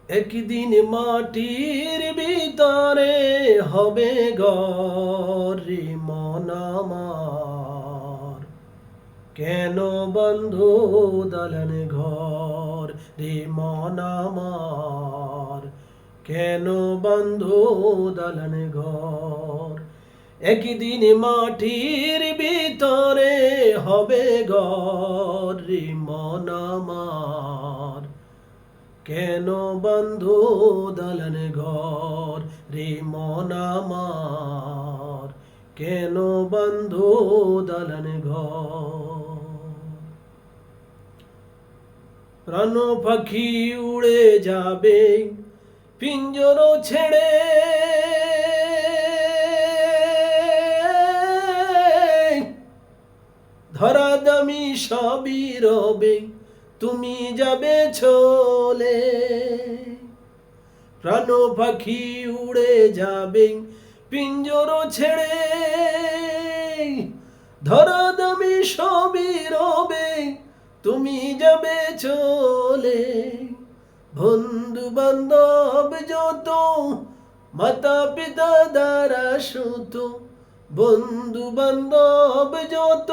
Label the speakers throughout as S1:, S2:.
S1: একদিন মাটির ভিতরে হবে ঘর রে মন আমার, কেন বন্ধু দালান ঘর রে মন আমার, কেন বন্ধু দালান ঘর। একদিন মাটির ভিতরে হবে ঘর রে মন আমার, কেন বন্ধু দালান ঘর রে মন আমার, কেন বন্ধু দালান ঘর। প্রাণ পাখি উড়ে যাবে পিঞ্জর ছেড়ে, ধরা দামি সবই রবে তুমি যাবে চলে। প্রাণ পাখি উড়ে যাবে পিঞ্জর ছেড়ে, ধরা দামি সবই রবে তুমি যাবে চলে। বন্ধু বান্ধব যত মাতা পিতা দ্বারা সুত, বন্ধু বান্ধব যত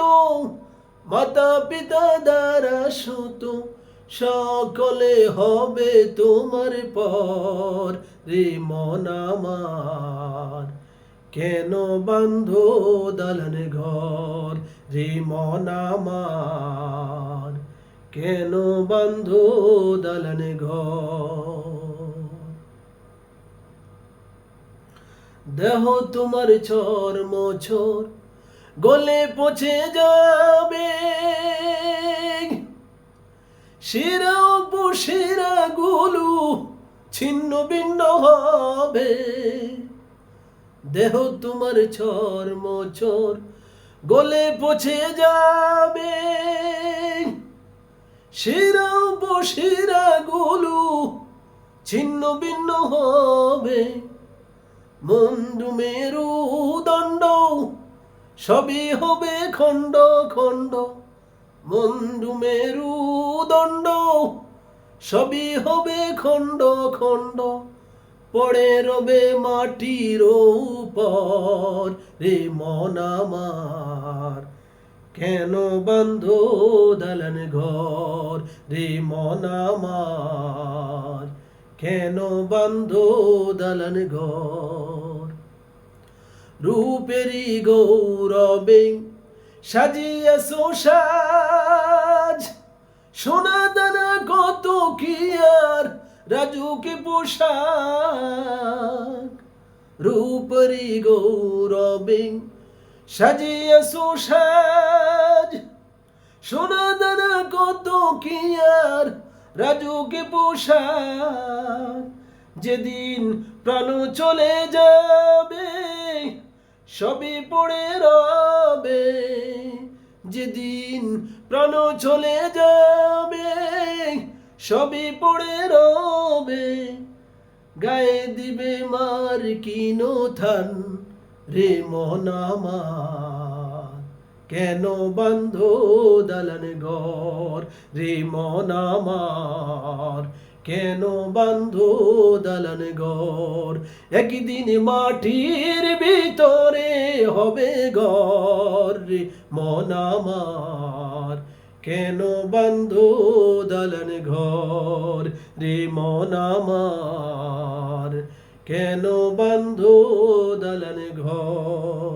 S1: মাতা পিতা দ্বারা সুত, সকলে হবে তোমার পর রে মন আমার, কেন বন্ধু দালান ঘর রে মন আমার, কেন বন্ধু দালান ঘর। দেহ তোমার চর্ম ছোর গলে পচে যাবে, শিরা উপশিরা গুলো ছিন্ন ভিন্ন হবে। দেহ তোমার চর্ম ছোর গলে পচে যাবে, শিরা উপশিরা গুলো ছিন্ন ভিন্ন হবে। মুন্ডু মেরু দণ্ড সবই হবে খণ্ড খণ্ড, মুন্ডু মেরু দণ্ড সবই হবে খণ্ড খণ্ড। পড়ে রবে মাটির উপর রে মন আমার, কেন বন্ধু দালান ঘর রে মন আমার, কেন বন্ধু দালান ঘর। রূপেরই গৌরবে সাজিয়াছো সাজ, সোনা দানা কত কি আর রাজুকে পোশাক। রূপেরই গৌরবে সাজিয়াছো সাজ, সোনা দানা কত কি আর রাজুকে পোশাক। যেদিন প্রাণ চলে যাবে সবই পড়ে রবে, যেদিন প্রাণ চলে যাবে সবই পড়ে রবে। গায়ে দিবে মার কিনো থান রে মন আমার, কেন বন্ধু দালান ঘর রে মন আমার, কেন বন্ধু দালান ঘর। একদিন মাটির ভিতরে হবে ঘর রে মন আমার, কেন বন্ধু দালান ঘর রে মন আমার, কেন বন্ধু দালান ঘর।